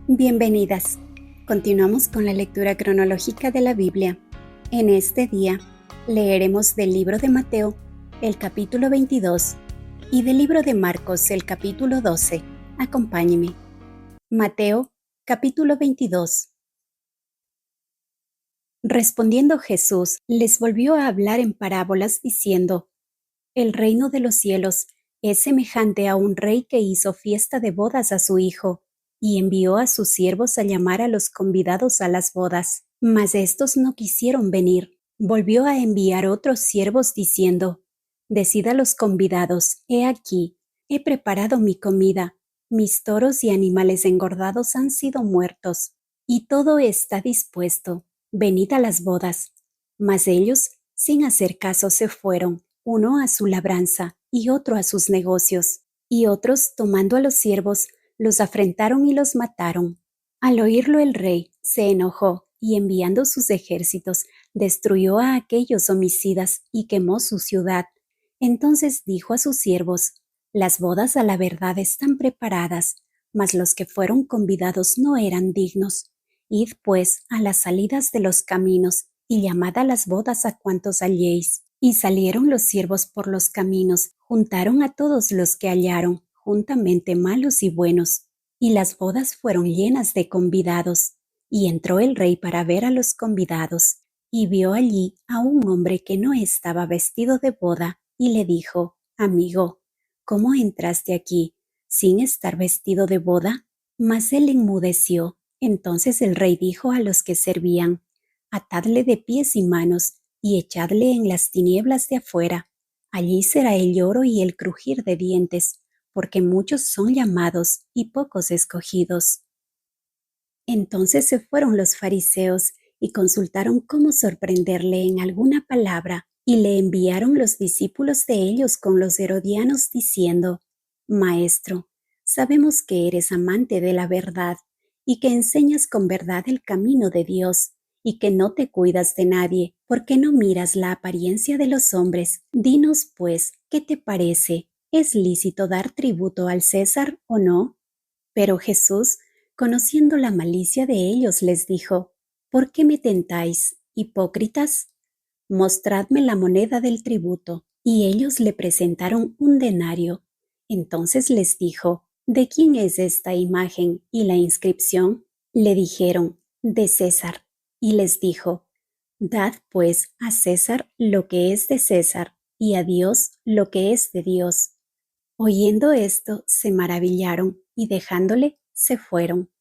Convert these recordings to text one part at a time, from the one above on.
Bienvenidas. Continuamos con la lectura cronológica de la Biblia. En este día leeremos del libro de Mateo, el capítulo 22, y del libro de Marcos, el capítulo 12. Acompáñeme. Mateo, capítulo 22. Respondiendo Jesús, les volvió a hablar en parábolas diciendo: El reino de los cielos es semejante a un rey que hizo fiesta de bodas a su hijo, y envió a sus siervos a llamar a los convidados a las bodas. Mas éstos no quisieron venir. Volvió a enviar otros siervos diciendo: Decid a los convidados: He aquí, he preparado mi comida, mis toros y animales engordados han sido muertos, y todo está dispuesto. Venid a las bodas. Mas ellos, sin hacer caso, se fueron, uno a su labranza y otro a sus negocios. Y otros, tomando a los siervos, los afrentaron y los mataron. Al oírlo el rey se enojó y enviando sus ejércitos destruyó a aquellos homicidas y quemó su ciudad. Entonces dijo a sus siervos: Las bodas a la verdad están preparadas, mas los que fueron convidados no eran dignos. Id pues a las salidas de los caminos y llamad a las bodas a cuantos halléis. Y salieron los siervos por los caminos, juntaron a todos los que hallaron, juntamente malos y buenos, y las bodas fueron llenas de convidados. Y entró el rey para ver a los convidados, y vio allí a un hombre que no estaba vestido de boda, y le dijo: Amigo, ¿cómo entraste aquí sin estar vestido de boda? Mas él enmudeció. Entonces el rey dijo a los que servían: Atadle de pies y manos, y echadle en las tinieblas de afuera. Allí será el lloro y el crujir de dientes, porque muchos son llamados y pocos escogidos. Entonces se fueron los fariseos y consultaron cómo sorprenderle en alguna palabra, y le enviaron los discípulos de ellos con los herodianos diciendo: Maestro, sabemos que eres amante de la verdad, y que enseñas con verdad el camino de Dios, y que no te cuidas de nadie, porque no miras la apariencia de los hombres. Dinos, pues, ¿qué te parece? ¿Es lícito dar tributo al César o no? Pero Jesús, conociendo la malicia de ellos, les dijo: ¿Por qué me tentáis, hipócritas? Mostradme la moneda del tributo. Y ellos le presentaron un denario. Entonces les dijo: ¿De quién es esta imagen y la inscripción? Le dijeron: de César. Y les dijo: Dad pues a César lo que es de César, y a Dios lo que es de Dios. Oyendo esto, se maravillaron, y dejándole, se fueron.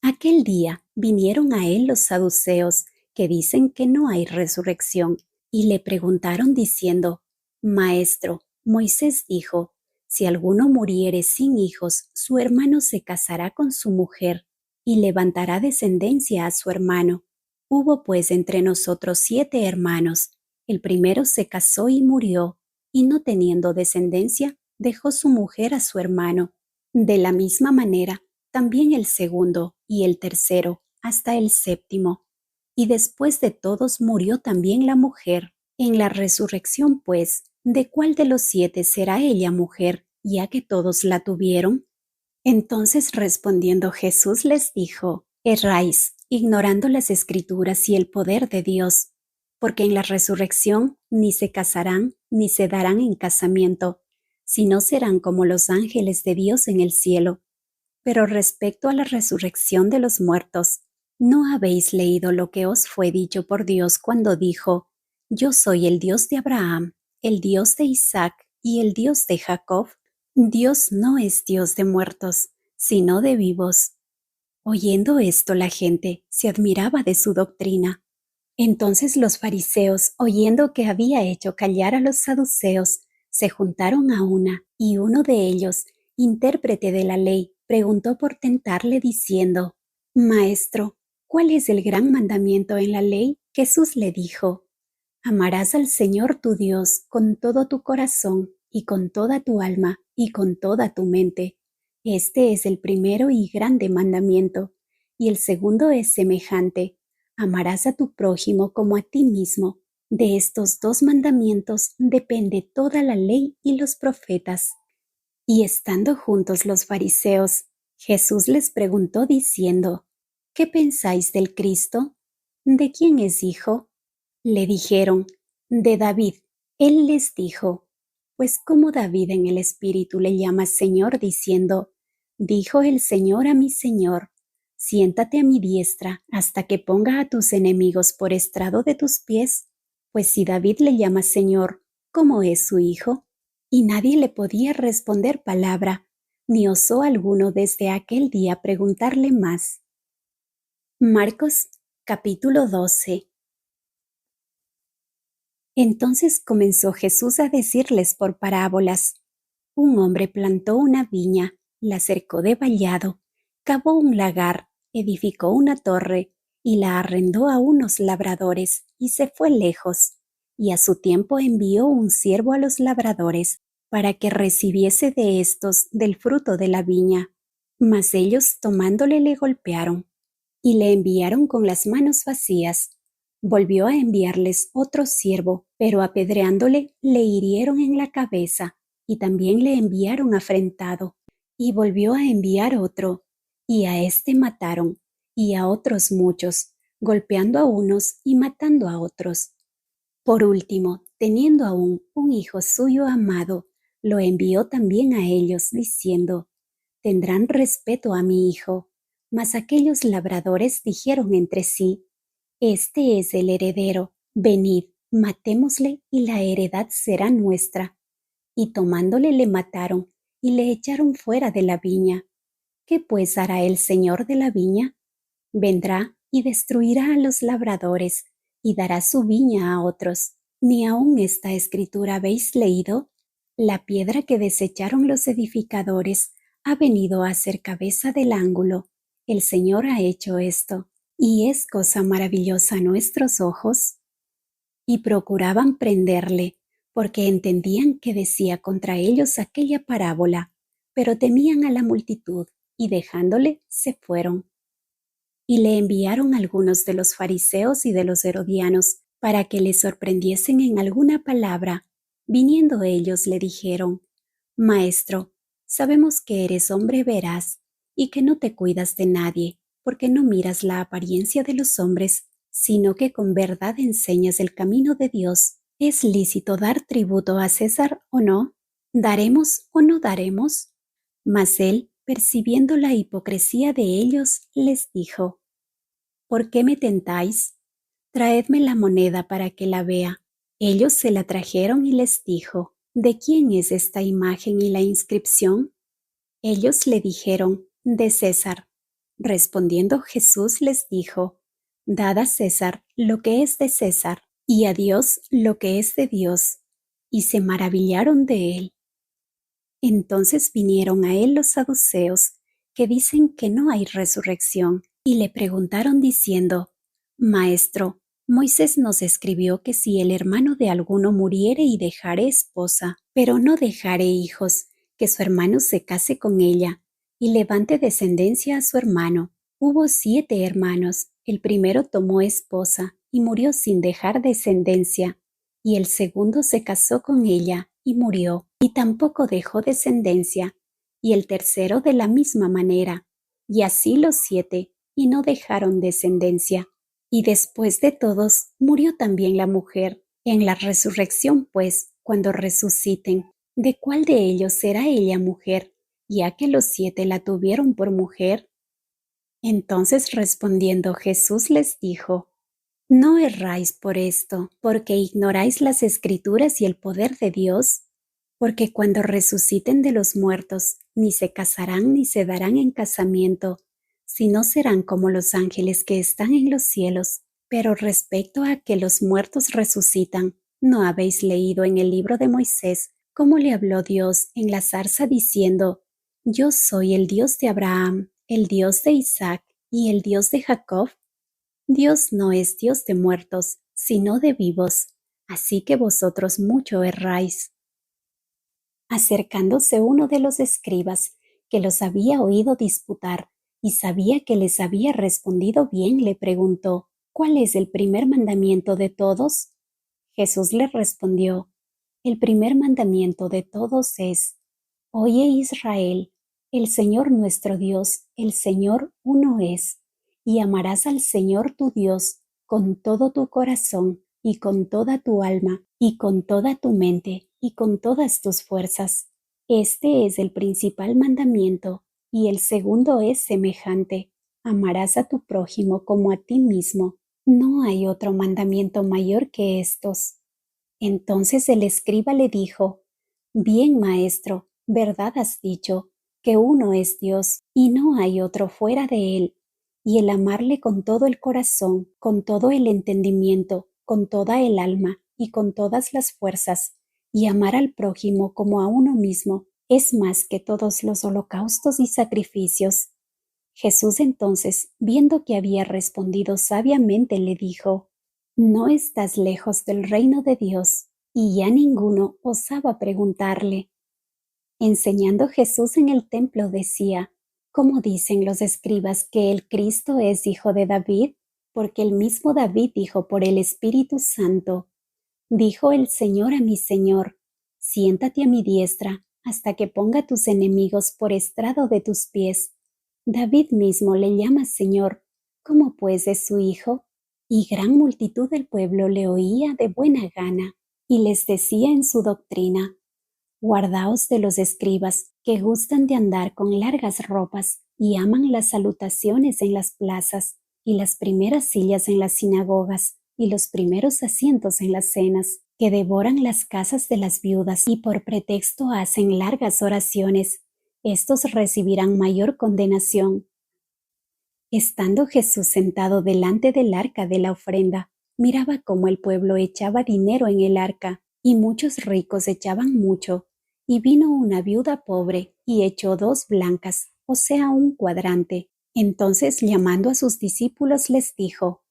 Aquel día vinieron a él los saduceos, que dicen que no hay resurrección, y le preguntaron diciendo: Maestro, Moisés dijo: Si alguno muriere sin hijos, su hermano se casará con su mujer, y levantará descendencia a su hermano. Hubo pues entre nosotros 7 hermanos. El primero se casó y murió, y no teniendo descendencia, dejó su mujer a su hermano. De la misma manera, también el segundo y el tercero, hasta el séptimo. Y después de todos murió también la mujer. En la resurrección, pues, ¿de cuál de los 7 será ella mujer, ya que todos la tuvieron? Entonces respondiendo Jesús les dijo: Erráis, ignorando las Escrituras y el poder de Dios, porque en la resurrección ni se casarán ni se darán en casamiento, sino serán como los ángeles de Dios en el cielo. Pero respecto a la resurrección de los muertos, ¿no habéis leído lo que os fue dicho por Dios cuando dijo: Yo soy el Dios de Abraham, el Dios de Isaac y el Dios de Jacob? Dios no es Dios de muertos, sino de vivos. Oyendo esto, la gente se admiraba de su doctrina. Entonces los fariseos, oyendo que había hecho callar a los saduceos, se juntaron a una, y uno de ellos, intérprete de la ley, preguntó por tentarle diciendo: Maestro, ¿cuál es el gran mandamiento en la ley? Jesús le dijo: Amarás al Señor tu Dios con todo tu corazón y con toda tu alma y con toda tu mente. Este es el primero y grande mandamiento, y el segundo es semejante: amarás a tu prójimo como a ti mismo. De estos 2 mandamientos depende toda la ley y los profetas. Y estando juntos los fariseos, Jesús les preguntó diciendo, ¿qué pensáis del Cristo? ¿De quién es hijo? Le dijeron, de David. Él les dijo, pues como David en el Espíritu le llama Señor diciendo, dijo el Señor a mi Señor, siéntate a mi diestra hasta que ponga a tus enemigos por estrado de tus pies. Pues si David le llama Señor, ¿cómo es su hijo? Y nadie le podía responder palabra, ni osó alguno desde aquel día preguntarle más. Marcos capítulo 12. Entonces comenzó Jesús a decirles por parábolas. Un hombre plantó una viña, la cercó de vallado, cavó un lagar, edificó una torre y la arrendó a unos labradores y se fue lejos. Y a su tiempo envió un siervo a los labradores para que recibiese de éstos del fruto de la viña. Mas ellos tomándole le golpearon y le enviaron con las manos vacías. Volvió a enviarles otro siervo, pero apedreándole le hirieron en la cabeza, y también le enviaron afrentado. Y volvió a enviar otro, y a éste mataron, y a otros muchos, golpeando a unos y matando a otros. Por último, teniendo aún un hijo suyo amado, lo envió también a ellos, diciendo, tendrán respeto a mi hijo. Mas aquellos labradores dijeron entre sí, este es el heredero, venid, matémosle y la heredad será nuestra. Y tomándole le mataron y le echaron fuera de la viña. ¿Qué pues hará el señor de la viña? Vendrá y destruirá a los labradores y dará su viña a otros. ¿Ni aun esta escritura habéis leído? La piedra que desecharon los edificadores ha venido a ser cabeza del ángulo. El Señor ha hecho esto, y es cosa maravillosa a nuestros ojos. Y procuraban prenderle, porque entendían que decía contra ellos aquella parábola, pero temían a la multitud, y dejándole se fueron. Y le enviaron algunos de los fariseos y de los herodianos para que le sorprendiesen en alguna palabra. Viniendo ellos le dijeron, Maestro, sabemos que eres hombre veraz y que no te cuidas de nadie, porque no miras la apariencia de los hombres, sino que con verdad enseñas el camino de Dios. ¿Es lícito dar tributo a César o no? ¿Daremos o no daremos? Mas él, percibiendo la hipocresía de ellos, les dijo, ¿por qué me tentáis? Traedme la moneda para que la vea. Ellos se la trajeron y les dijo, ¿de quién es esta imagen y la inscripción? Ellos le dijeron, de César. Respondiendo Jesús les dijo, dad a César lo que es de César, y a Dios lo que es de Dios. Y se maravillaron de él. Entonces vinieron a él los saduceos, que dicen que no hay resurrección, y le preguntaron diciendo, Maestro, Moisés nos escribió que si el hermano de alguno muriere y dejare esposa, pero no dejare hijos, que su hermano se case con ella, y levante descendencia a su hermano. Hubo 7 hermanos, el primero tomó esposa, y murió sin dejar descendencia, y el segundo se casó con ella, y murió, y tampoco dejó descendencia, y el tercero de la misma manera, y así los 7, y no dejaron descendencia. Y después de todos, murió también la mujer. En la resurrección, pues, cuando resuciten, ¿de cuál de ellos será ella mujer, ya que los 7 la tuvieron por mujer? Entonces respondiendo Jesús les dijo, no erráis por esto, porque ignoráis las Escrituras y el poder de Dios, porque cuando resuciten de los muertos, ni se casarán ni se darán en casamiento, sino serán como los ángeles que están en los cielos. Pero respecto a que los muertos resucitan, ¿no habéis leído en el libro de Moisés cómo le habló Dios en la zarza diciendo, Yo soy el Dios de Abraham, el Dios de Isaac y el Dios de Jacob? Dios no es Dios de muertos, sino de vivos, así que vosotros mucho erráis. Acercándose uno de los escribas, que los había oído disputar, y sabía que les había respondido bien, le preguntó, ¿cuál es el primer mandamiento de todos? Jesús le respondió, el primer mandamiento de todos es, Oye Israel, El Señor nuestro Dios, el Señor uno es, y amarás al Señor tu Dios con todo tu corazón, y con toda tu alma, y con toda tu mente, y con todas tus fuerzas. Este es el principal mandamiento, y el segundo es semejante: amarás a tu prójimo como a ti mismo. No hay otro mandamiento mayor que estos. Entonces el escriba le dijo: Bien, maestro, verdad has dicho, que uno es Dios, y no hay otro fuera de él, y el amarle con todo el corazón, con todo el entendimiento, con toda el alma y con todas las fuerzas, y amar al prójimo como a uno mismo, es más que todos los holocaustos y sacrificios. Jesús entonces, viendo que había respondido sabiamente, le dijo: No estás lejos del reino de Dios. Y ya ninguno osaba preguntarle. Enseñando Jesús en el templo decía: ¿Cómo dicen los escribas que el Cristo es hijo de David? Porque el mismo David dijo por el Espíritu Santo: Dijo el Señor a mi Señor: Siéntate a mi diestra, hasta que ponga tus enemigos por estrado de tus pies. David mismo le llama Señor. ¿Cómo pues es su hijo? Y gran multitud del pueblo le oía de buena gana, y les decía en su doctrina: Guardaos de los escribas, que gustan de andar con largas ropas, y aman las salutaciones en las plazas, y las primeras sillas en las sinagogas, y los primeros asientos en las cenas, que devoran las casas de las viudas, y por pretexto hacen largas oraciones. Estos recibirán mayor condenación. Estando Jesús sentado delante del arca de la ofrenda, miraba cómo el pueblo echaba dinero en el arca, y muchos ricos echaban mucho. Y vino una viuda pobre, y echó 2 blancas, o sea, un cuadrante. Entonces, llamando a sus discípulos, les dijo: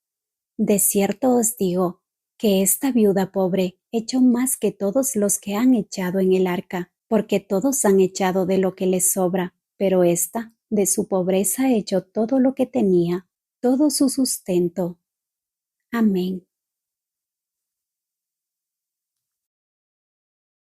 De cierto os digo, que esta viuda pobre echó más que todos los que han echado en el arca, porque todos han echado de lo que les sobra, pero ésta, de su pobreza echó todo lo que tenía, todo su sustento. Amén.